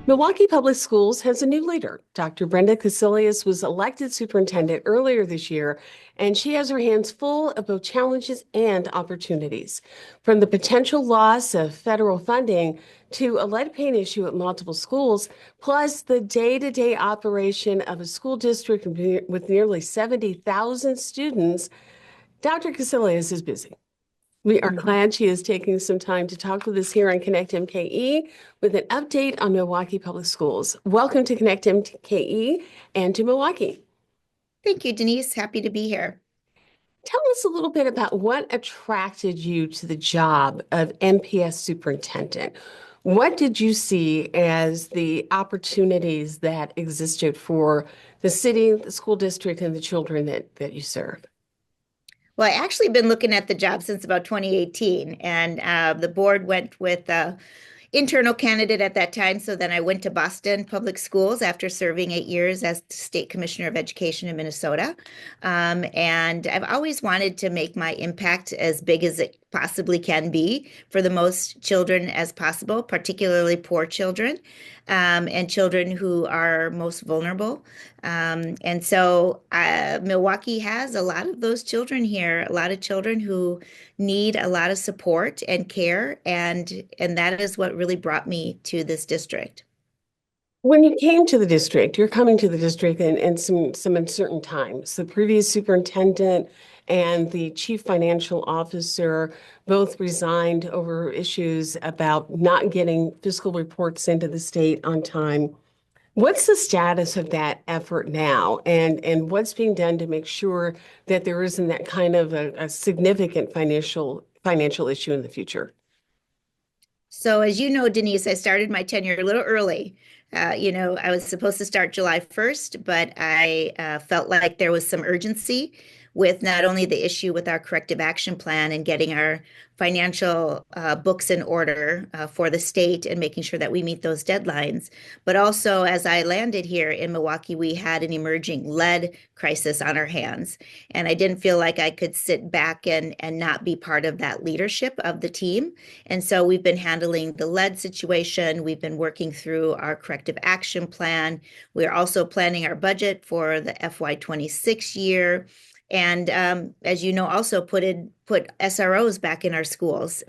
Milwaukee Public Schools has a new leader. Dr. Brenda Cassellius was elected superintendent earlier this year, and she has her hands full of both challenges and opportunities. From the potential loss of federal funding to a lead paint issue at multiple schools, plus the day-to-day operation of a school district with nearly 70,000 students, Dr. Cassellius is busy. We are glad she is taking some time to talk with us here on Connect MKE with an update on Milwaukee Public Schools. Welcome to Connect MKE and to Milwaukee. Thank you, Denise. Happy to be here. Tell us a little bit about what attracted you to the job of MPS superintendent. What did you see as the opportunities that existed for the city, the school district, and the children that you serve? Well, I actually been looking at the job since about 2018, and the board went with internal candidate at that time. So then I went to Boston Public Schools after serving 8 years as State Commissioner of Education in Minnesota. And I've always wanted to make my impact as big as it possibly can be for the most children as possible, particularly poor children and children who are most vulnerable. And so Milwaukee has a lot of those children here, a lot of children who need a lot of support and care, and that is what really brought me to this district. When you came to the district, you're coming to the district in some uncertain times. The previous superintendent and the chief financial officer both resigned over issues about not getting fiscal reports into the state on time. What's the status of that effort now, and what's being done to make sure that there isn't that kind of a significant financial issue in the future? So, as you know, Denise, I started my tenure a little early. I was supposed to start July 1st, but I felt like there was some urgency with not only the issue with our corrective action plan and getting our financial books in order for the state and making sure that we meet those deadlines. But also, as I landed here in Milwaukee, we had an emerging lead crisis on our hands. And I didn't feel like I could sit back and not be part of that leadership of the team. And so we've been handling the lead situation. We've been working through our corrective action plan. We're also planning our budget for the FY26 year. And as you know, also put SROs back in our schools,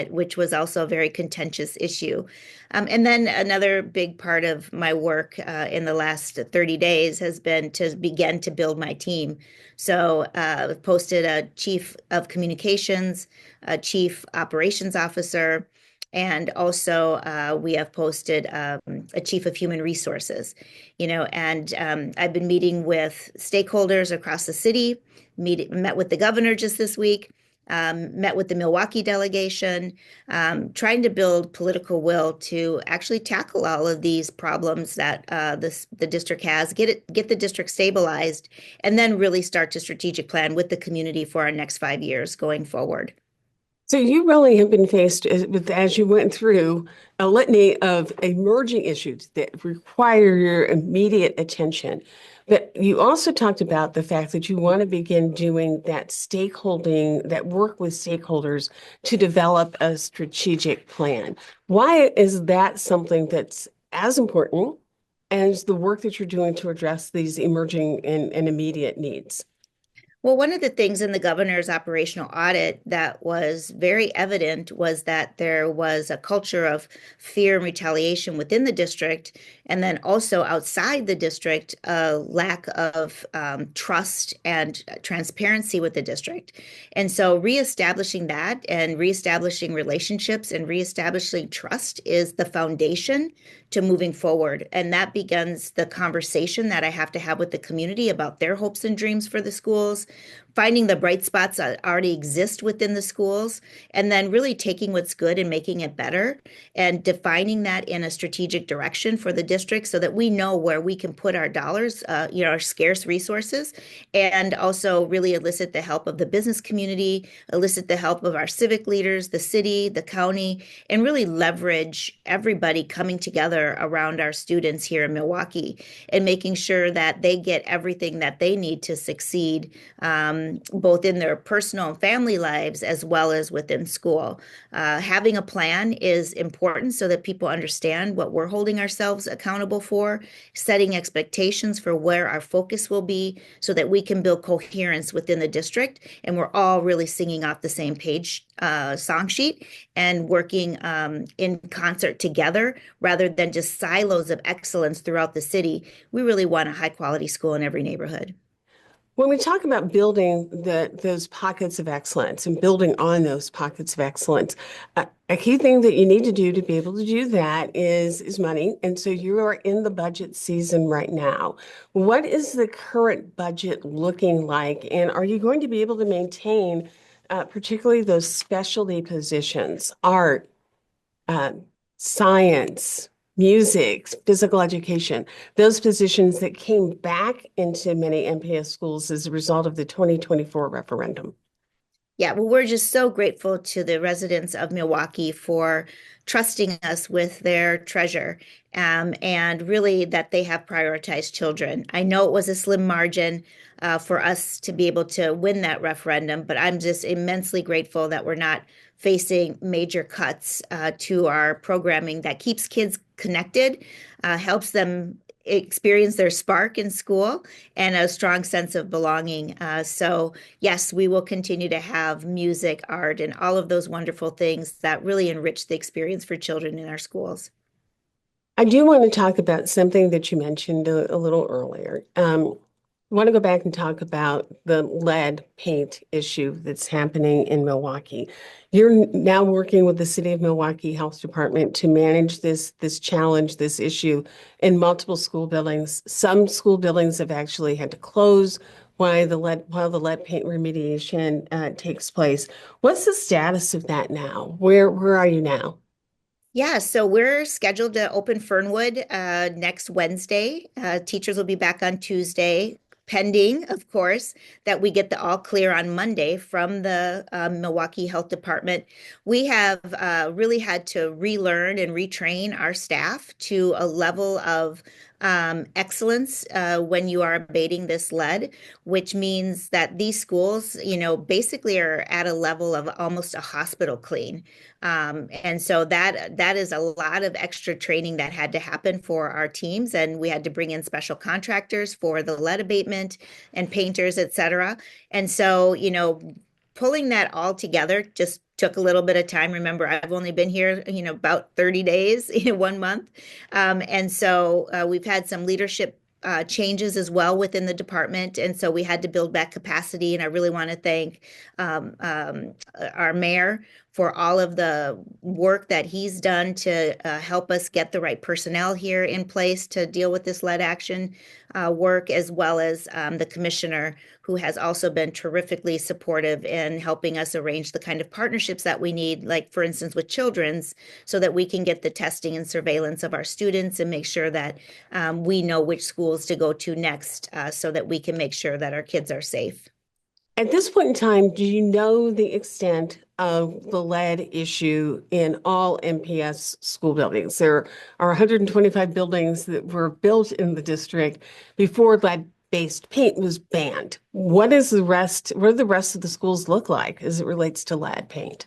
which was also a very contentious issue. And then another big part of my work in the last 30 days has been to begin to build my team. So I've posted a chief of communications, a chief operations officer, and also we have posted a chief of human resources, and I've been meeting with stakeholders across the city, met with the governor just this week, met with the Milwaukee delegation, trying to build political will to actually tackle all of these problems that the district has, get the district stabilized, and then really start to strategic plan with the community for our next 5 years going forward. So you really have been faced with, as you went through, a litany of emerging issues that require your immediate attention. But you also talked about the fact that you want to begin doing that stakeholding, that work with stakeholders to develop a strategic plan. Why is that something that's as important as the work that you're doing to address these emerging and immediate needs? Well, one of the things in the governor's operational audit that was very evident was that there was a culture of fear and retaliation within the district, and then also outside the district, a lack of trust and transparency with the district. And so reestablishing that and reestablishing relationships and reestablishing trust is the foundation to moving forward. And that begins the conversation that I have to have with the community about their hopes and dreams for the schools, finding the bright spots that already exist within the schools, and then really taking what's good and making it better and defining that in a strategic direction for the district so that we know where we can put our dollars, our scarce resources, and also really elicit the help of the business community, elicit the help of our civic leaders, the city, the county, and really leverage everybody coming together around our students here in Milwaukee and making sure that they get everything that they need to succeed both in their personal and family lives as well as within school. Having a plan is important so that people understand what we're holding ourselves accountable for, setting expectations for where our focus will be so that we can build coherence within the district and we're all really singing off the same page song sheet and working in concert together rather than just silos of excellence throughout the city. We really want a high quality school in every neighborhood. When we talk about building those pockets of excellence and building on those pockets of excellence, a key thing that you need to do to be able to do that is money. And so you are in the budget season right now. What is the current budget looking like? And are you going to be able to maintain particularly those specialty positions, art, uh, science, music, physical education, those positions that came back into many MPS schools as a result of the 2024 referendum? Yeah, well, we're just so grateful to the residents of Milwaukee for trusting us with their treasure, and really that they have prioritized children. I know it was a slim margin for us to be able to win that referendum, but I'm just immensely grateful that we're not facing major cuts to our programming that keeps kids connected, helps them experience their spark in school and a strong sense of belonging. So yes, we will continue to have music, art, and all of those wonderful things that really enrich the experience for children in our schools. I do want to talk about something that you mentioned a little earlier. I want to go back and talk about the lead paint issue that's happening in Milwaukee. You're now working with the City of Milwaukee Health Department to manage this challenge, this issue in multiple school buildings. Some school buildings have actually had to close while the lead paint remediation takes place. What's the status of that now? Where are you now? Yeah, so we're scheduled to open Fernwood next Wednesday. Teachers will be back on Tuesday, pending, of course, that we get the all clear on Monday from the Milwaukee Health Department. We have really had to relearn and retrain our staff to a level of excellence when you are abating this lead, which means that these schools, basically are at a level of almost a hospital clean. And so that is a lot of extra training that had to happen for our teams, and we had to bring in special contractors for the lead abatement and painters, et cetera. And so, pulling that all together just took a little bit of time. Remember, I've only been here, about 30 days, 1 month. And so we've had some leadership changes as well within the department. And so we had to build back capacity. And I really want to thank our mayor for all of the work that he's done to help us get the right personnel here in place to deal with this lead action work, as well as the commissioner, who has also been terrifically supportive in helping us arrange the kind of partnerships that we need, like, for instance, with children's, so that we can get the testing and surveillance of our students and make sure that we know which schools to go to next so that we can make sure that our kids are safe. At this point in time, do you know the extent of the lead issue in all MPS school buildings? There are 125 buildings that were built in the district before lead-based paint was banned. What do the rest of the schools look like as it relates to lead paint?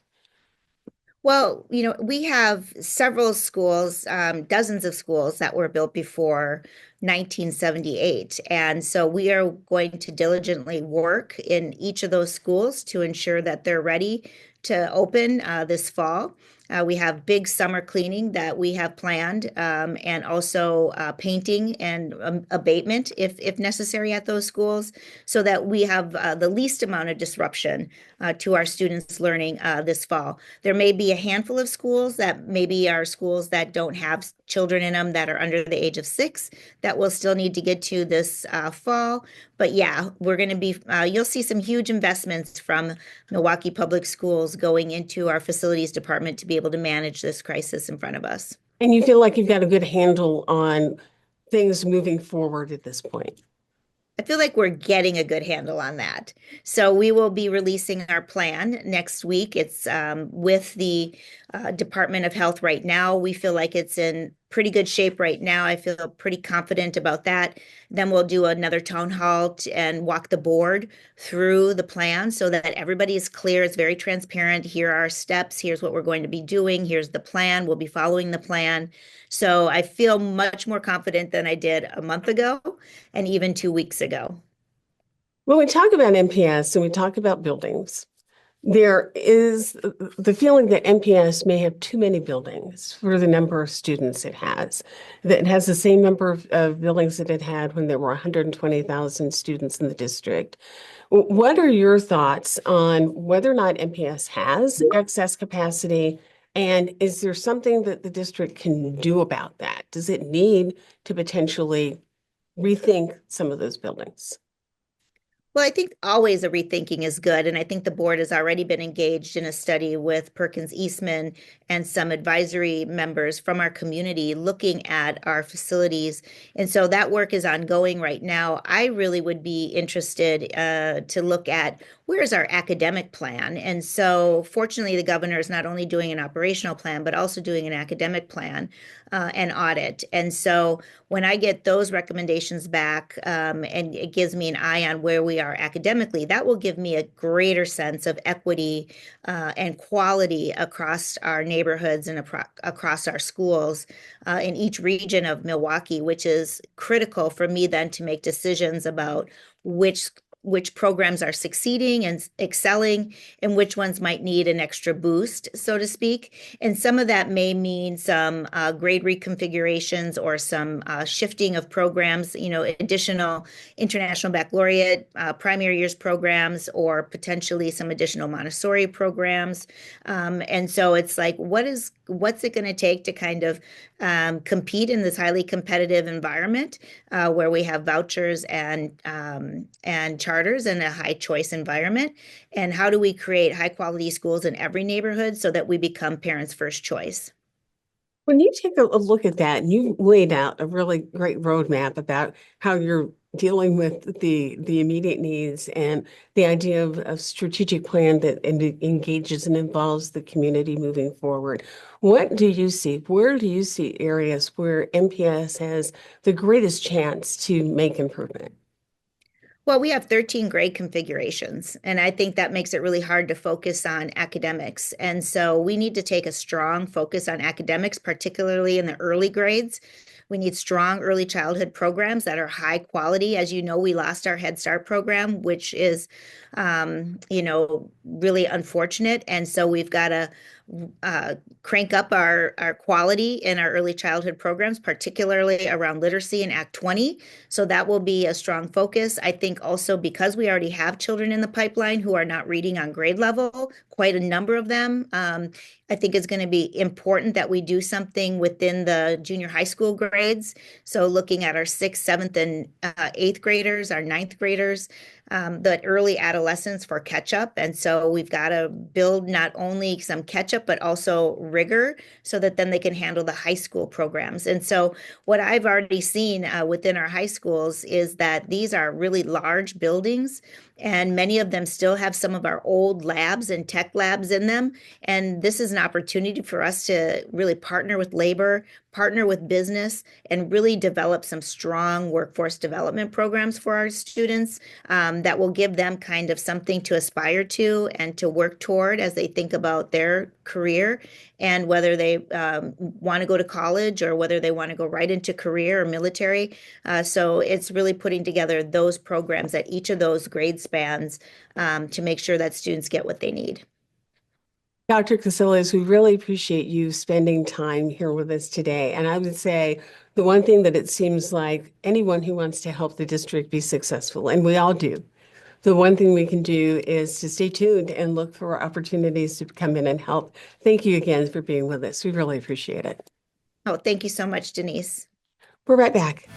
Well, we have several schools, dozens of schools that were built before 1978. And so we are going to diligently work in each of those schools to ensure that they're ready to open this fall. We have big summer cleaning that we have planned, and also painting and abatement if necessary at those schools, so that we have the least amount of disruption to our students' learning this fall. There may be a handful of schools that maybe are schools that don't have children in them that are under the age of 6 that we'll still need to get to this fall. But yeah, we're going to be, you'll see some huge investments from Milwaukee Public Schools going into our facilities department to be able to manage this crisis in front of us. And you feel like you've got a good handle on things moving forward at this point? I feel like we're getting a good handle on that. So we will be releasing our plan next week. It's with the Department of Health right now. We feel like it's in pretty good shape right now. I feel pretty confident about that. Then we'll do another town hall and walk the board through the plan so that everybody is clear. It's very transparent. Here are our steps. Here's what we're going to be doing. Here's the plan. We'll be following the plan. So I feel much more confident than I did a month ago and even 2 weeks ago. When we talk about MPS and we talk about buildings, there is the feeling that MPS may have too many buildings for the number of students it has. That it has the same number of buildings that it had when there were 120,000 students in the district. What are your thoughts on whether or not MPS has excess capacity? And is there something that the district can do about that? Does it need to potentially rethink some of those buildings? Well, I think always a rethinking is good. And I think the board has already been engaged in a study with Perkins Eastman and some advisory members from our community looking at our facilities. And so that work is ongoing right now. I really would be interested to look at where's our academic plan. And so fortunately, the governor is not only doing an operational plan, but also doing an academic plan and audit. And so when I get those recommendations back, and it gives me an eye on where we are academically, that will give me a greater sense of equity and quality across our neighborhoods and across our schools in each region of Milwaukee, which is critical for me then to make decisions about which programs are succeeding and excelling and which ones might need an extra boost, so to speak. And some of that may mean some grade reconfigurations or some shifting of programs, additional International Baccalaureate primary years programs, or potentially some additional Montessori programs. And so it's like, what's it going to take to kind of compete in this highly competitive environment where we have vouchers and charters and a high choice environment? And how do we create high quality schools in every neighborhood so that we become parents' first choice? When you take a look at that, and you laid out a really great roadmap about how you're dealing with the immediate needs and the idea of a strategic plan that engages and involves the community moving forward. What do you see? Where do you see areas where MPS has the greatest chance to make improvement? Well, we have 13 grade configurations, and I think that makes it really hard to focus on academics. And so we need to take a strong focus on academics, particularly in the early grades. We need strong early childhood programs that are high quality. As you know, we lost our Head Start program, which is, really unfortunate. And so we've got to crank up our quality in our early childhood programs, particularly around literacy and Act 20. So that will be a strong focus. I think also because we already have children in the pipeline who are not reading on grade level, quite a number of them. I think it's going to be important that we do something within the junior high school grades. So looking at our 6th, 7th, and 8th graders, our 9th graders, the early adolescents for catch up. And so we've got to build not only some catch up, but also rigor so that then they can handle the high school programs. And so what I've already seen within our high schools is that these are really large buildings, and many of them still have some of our old labs and tech labs in them. And this is an opportunity for us to really partner with labor, partner with business, and really develop some strong workforce development programs for our students that will give them kind of something to aspire to and to work toward as they think about their career and whether they want to go to college or whether they want to go right into career or military. So it's really putting together those programs at each of those grade spans to make sure that students get what they need. Dr. Cassellius, we really appreciate you spending time here with us today. And I would say the one thing that it seems like anyone who wants to help the district be successful, and we all do, the one thing we can do is to stay tuned and look for opportunities to come in and help. Thank you again for being with us. We really appreciate it. Oh, thank you so much, Denise. We're right back.